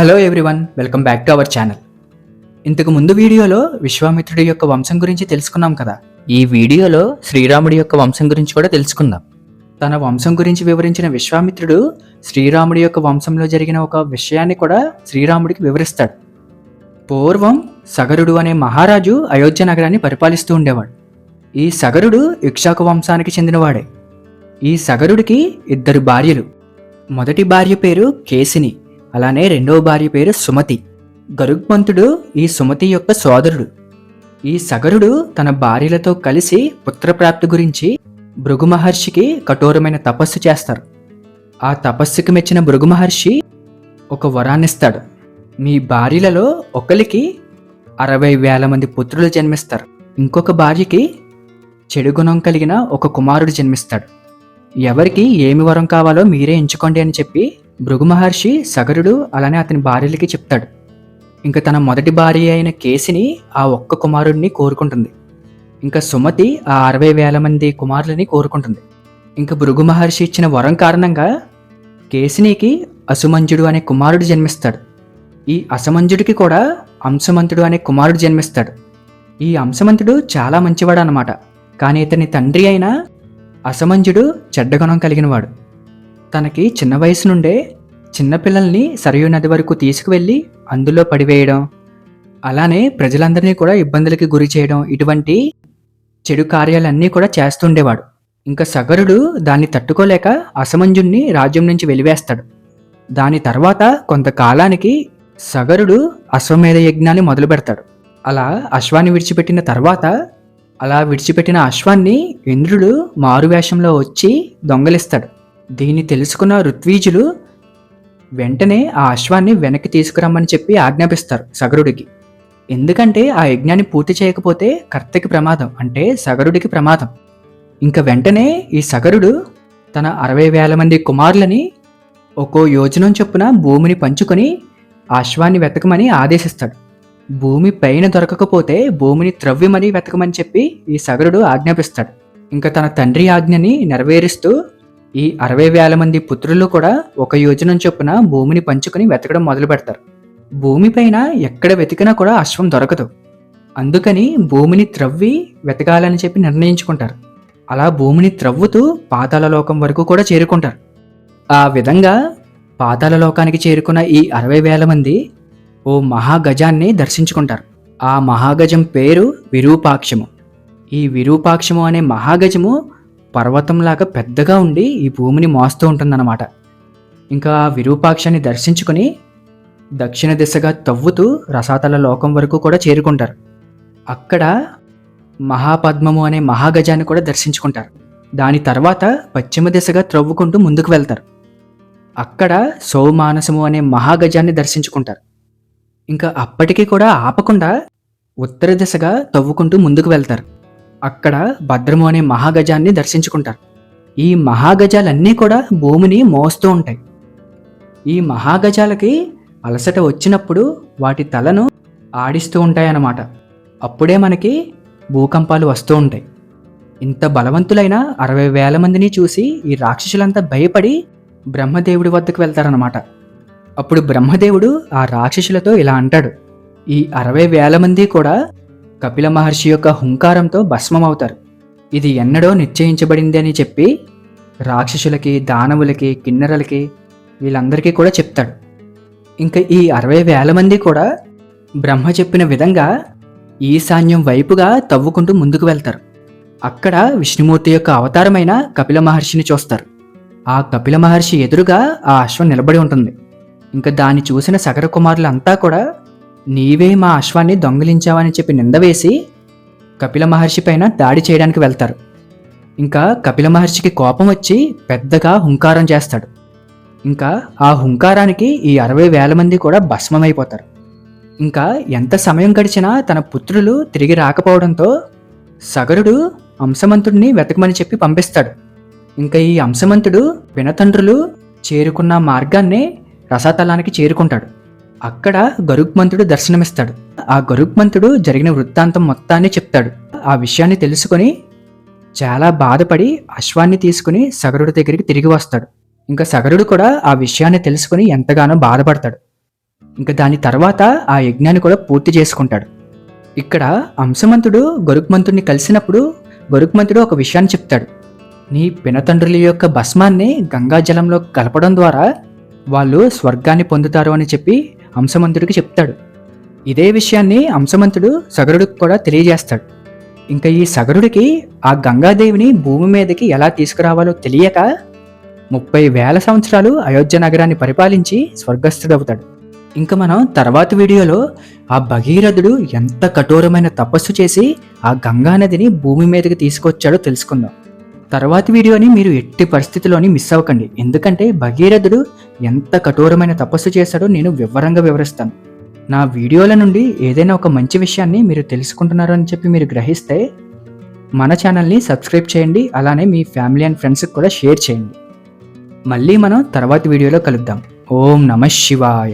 Hello everyone, welcome back to our channel. ఇంతకు ముందు వీడియోలో విశ్వామిత్రుడి యొక్క వంశం గురించి తెలుసుకున్నాం కదా. ఈ వీడియోలో శ్రీరాముడి యొక్క వంశం గురించి కూడా తెలుసుకుందాం. తన వంశం గురించి వివరించిన విశ్వామిత్రుడు శ్రీరాముడి యొక్క వంశంలో జరిగిన ఒక విషయాన్ని కూడా శ్రీరాముడికి వివరిస్తాడు. పూర్వం సగరుడు అనే మహారాజు అయోధ్య నగరాన్ని పరిపాలిస్తూ ఉండేవాడు. ఈ సగరుడు ఇక్ష్వాకు వంశానికి చెందినవాడే. ఈ సగరుడికి 2 భార్యలు. మొదటి భార్య పేరు కేసిని, అలానే రెండవ భార్య పేరు సుమతి. గరుగ్మంతుడు ఈ సుమతి యొక్క సోదరుడు. ఈ సగరుడు తన భార్యలతో కలిసి పుత్రప్రాప్తి గురించి భృగు మహర్షికి కఠోరమైన తపస్సు చేస్తారు. ఆ తపస్సుకి మెచ్చిన భృగు మహర్షి ఒక వరాన్నిస్తాడు. మీ భార్యలలో ఒకరికి 60,000 మంది పుత్రులు జన్మిస్తారు. ఇంకొక భార్యకి చెడు గుణం కలిగిన ఒక కుమారుడు జన్మిస్తాడు. ఎవరికి ఏమి వరం కావాలో మీరే ఎంచుకోండి అని చెప్పి భృగు మహర్షి సగరుడు అలానే అతని భార్యలకి చెప్తాడు. ఇంకా తన మొదటి భార్య అయిన కేసిని ఆ ఒక్క కుమారుడిని కోరుకుంటుంది. ఇంకా సుమతి ఆ 60,000 మంది కుమారులని కోరుకుంటుంది. ఇంకా భృగు మహర్షి ఇచ్చిన వరం కారణంగా కేసినికి అసుమంజుడు అనే కుమారుడు జన్మిస్తాడు. ఈ అసమంజుడికి కూడా అంశమంతుడు అనే కుమారుడు జన్మిస్తాడు. ఈ అంశమంతుడు చాలా మంచివాడు అన్నమాట. కానీ ఇతని తండ్రి అయిన అసమంజుడు చెడ్డగుణం కలిగినవాడు. తనకి చిన్న వయసు నుండే చిన్నపిల్లల్ని సరయూ నది వరకు తీసుకువెళ్ళి అందులో పడివేయడం, అలానే ప్రజలందరినీ కూడా ఇబ్బందులకి గురి చేయడం, ఇటువంటి చెడు కార్యాలన్నీ కూడా చేస్తుండేవాడు. ఇంకా సగరుడు దాన్ని తట్టుకోలేక అసమంజుణ్ణి రాజ్యం నుంచి వెలివేస్తాడు. దాని తర్వాత కొంతకాలానికి సగరుడు అశ్వమేధ యజ్ఞాన్ని మొదలు పెడతాడు. అలా అశ్వాన్ని విడిచిపెట్టిన అశ్వాన్ని ఇంద్రుడు మారువేషంలో వచ్చి దొంగలిస్తాడు. దీన్ని తెలుసుకున్న ఋత్వీజులు వెంటనే ఆ అశ్వాన్ని వెనక్కి తీసుకురమ్మని చెప్పి ఆజ్ఞాపిస్తారు సగరుడికి. ఎందుకంటే ఆ యజ్ఞాన్ని పూర్తి చేయకపోతే కర్తకి ప్రమాదం, అంటే సగరుడికి ప్రమాదం. ఇంకా వెంటనే ఈ సగరుడు తన 60,000 మంది కుమారులని ఒక్కో యోజనం చొప్పున భూమిని పంచుకొని ఆ అశ్వాన్ని వెతకమని ఆదేశిస్తాడు. భూమి పైన దొరకకపోతే భూమిని త్రవ్విమని వెతకమని చెప్పి ఈ సగరుడు ఆజ్ఞాపిస్తాడు. ఇంకా తన తండ్రి ఆజ్ఞని నెరవేరుస్తూ ఈ 60,000 మంది పుత్రులు కూడా ఒక యోజనం చొప్పున భూమిని పంచుకొని వెతకడం మొదలు పెడతారు. భూమిపైన ఎక్కడ వెతికినా కూడా అశ్వం దొరకదు. అందుకని భూమిని త్రవ్వి వెతకాలని చెప్పి నిర్ణయించుకుంటారు. అలా భూమిని త్రవ్వుతూ పాతాళ లోకం వరకు కూడా చేరుకుంటారు. ఆ విధంగా పాతాళ లోకానికి చేరుకున్న ఈ 60,000 మంది ఓ మహాగజాన్ని దర్శించుకుంటారు. ఆ మహాగజం పేరు విరూపాక్షము. ఈ విరూపాక్షము అనే మహాగజము పర్వతంలాగా పెద్దగా ఉండి ఈ భూమిని మోస్తూ ఉంటుందన్నమాట. ఇంకా ఆ విరూపాక్షాన్ని దర్శించుకుని దక్షిణ దిశగా తవ్వుతూ రసాతల లోకం వరకు కూడా చేరుకుంటారు. అక్కడ మహాపద్మము అనే మహాగజాన్ని కూడా దర్శించుకుంటారు. దాని తర్వాత పశ్చిమ దిశగా త్రవ్వుకుంటూ ముందుకు వెళ్తారు. అక్కడ సౌమానసము అనే మహాగజాన్ని దర్శించుకుంటారు. ఇంకా అప్పటికీ కూడా ఆపకుండా ఉత్తర దిశగా తవ్వుకుంటూ ముందుకు వెళ్తారు. అక్కడ భద్రము అనే మహాగజాన్ని దర్శించుకుంటారు. ఈ మహాగజాలన్నీ కూడా భూమిని మోస్తూ ఉంటాయి. ఈ మహాగజాలకి అలసట వచ్చినప్పుడు వాటి తలను ఆడిస్తూ ఉంటాయన్నమాట. అప్పుడే మనకి భూకంపాలు వస్తూ ఉంటాయి. ఇంత బలవంతులైన 60,000 మందిని చూసి ఈ రాక్షసులంతా భయపడి బ్రహ్మదేవుడి వద్దకు వెళ్తారన్నమాట. అప్పుడు బ్రహ్మదేవుడు ఆ రాక్షసులతో ఇలా అంటాడు: ఈ 60,000 మంది కూడా కపిల మహర్షి యొక్క హుంకారంతో భస్మమవుతారు. ఇది ఎన్నడో నిశ్చయించబడింది అని చెప్పి రాక్షసులకి, దానవులకి, కిన్నెరలకి వీళ్ళందరికీ కూడా చెప్తాడు. ఇంకా ఈ 60,000 మంది కూడా బ్రహ్మ చెప్పిన విధంగా ఈశాన్యం వైపుగా తవ్వుకుంటూ ముందుకు వెళ్తారు. అక్కడ విష్ణుమూర్తి యొక్క అవతారమైన కపిల మహర్షిని చూస్తారు. ఆ కపిల మహర్షి ఎదురుగా ఆ అశ్వం నిలబడి ఉంటుంది. ఇంకా దాన్ని చూసిన సగర కుమారులంతా కూడా నీవే మా అశ్వాన్ని దొంగిలించావని చెప్పి నిందవేసి కపిల మహర్షి పైన దాడి చేయడానికి వెళ్తారు. ఇంకా కపిల మహర్షికి కోపం వచ్చి పెద్దగా హుంకారం చేస్తాడు. ఇంకా ఆ హుంకారానికి ఈ 60,000 మంది కూడా భస్మమైపోతారు. ఇంకా ఎంత సమయం గడిచినా తన పుత్రులు తిరిగి రాకపోవడంతో సగరుడు అంశమంతుడిని వెతకమని చెప్పి పంపిస్తాడు. ఇంకా ఈ అంశమంతుడు వినతండ్రులు చేరుకున్న మార్గాన్నే రసాతలానికి చేరుకుంటాడు. అక్కడ గరుగ్మంతుడు దర్శనమిస్తాడు. ఆ గరుగ్మంతుడు జరిగిన వృత్తాంతం మొత్తాన్ని చెప్తాడు. ఆ విషయాన్ని తెలుసుకొని చాలా బాధపడి అశ్వాన్ని తీసుకుని సగరుడి దగ్గరికి తిరిగి వస్తాడు. ఇంకా సగరుడు కూడా ఆ విషయాన్ని తెలుసుకుని ఎంతగానో బాధపడతాడు. ఇంకా దాని తర్వాత ఆ యజ్ఞాన్ని కూడా పూర్తి చేసుకుంటాడు. ఇక్కడ అంశమంతుడు గరుత్మంతుడిని కలిసినప్పుడు గరుత్మంతుడు ఒక విషయాన్ని చెప్తాడు. నీ పినతండ్రుల యొక్క భస్మాన్ని గంగాజలంలో కలపడం ద్వారా వాళ్ళు స్వర్గాన్ని పొందుతారు అని చెప్పి అంశమంతుడికి చెప్తాడు. ఇదే విషయాన్ని అంశమంతుడు సగరుడికి కూడా తెలియజేస్తాడు. ఇంకా ఈ సగరుడికి ఆ గంగాదేవిని భూమి మీదకి ఎలా తీసుకురావాలో తెలియక 30,000 సంవత్సరాలు అయోధ్య నగరాన్ని పరిపాలించి స్వర్గస్థుడవుతాడు. ఇంకా మనం తర్వాతి వీడియోలో ఆ భగీరథుడు ఎంత కఠోరమైన తపస్సు చేసి ఆ గంగా నదిని భూమి మీదకి తీసుకొచ్చాడో తెలుసుకుందాం. తర్వాతి వీడియోని మీరు ఎట్టి పరిస్థితిలోని మిస్ అవ్వకండి, ఎందుకంటే భగీరథుడు ఎంత కఠోరమైన తపస్సు చేశాడో నేను వివరంగా వివరిస్తాను. నా వీడియోల నుండి ఏదైనా ఒక మంచి విషయాన్ని మీరు తెలుసుకుంటున్నారు అని చెప్పి మీరు గ్రహిస్తే మన ఛానల్ని సబ్స్క్రైబ్ చేయండి, అలానే మీ ఫ్యామిలీ అండ్ ఫ్రెండ్స్కి కూడా షేర్ చేయండి. మళ్ళీ మనం తర్వాతి వీడియోలో కలుద్దాం. ఓం నమః శివాయ.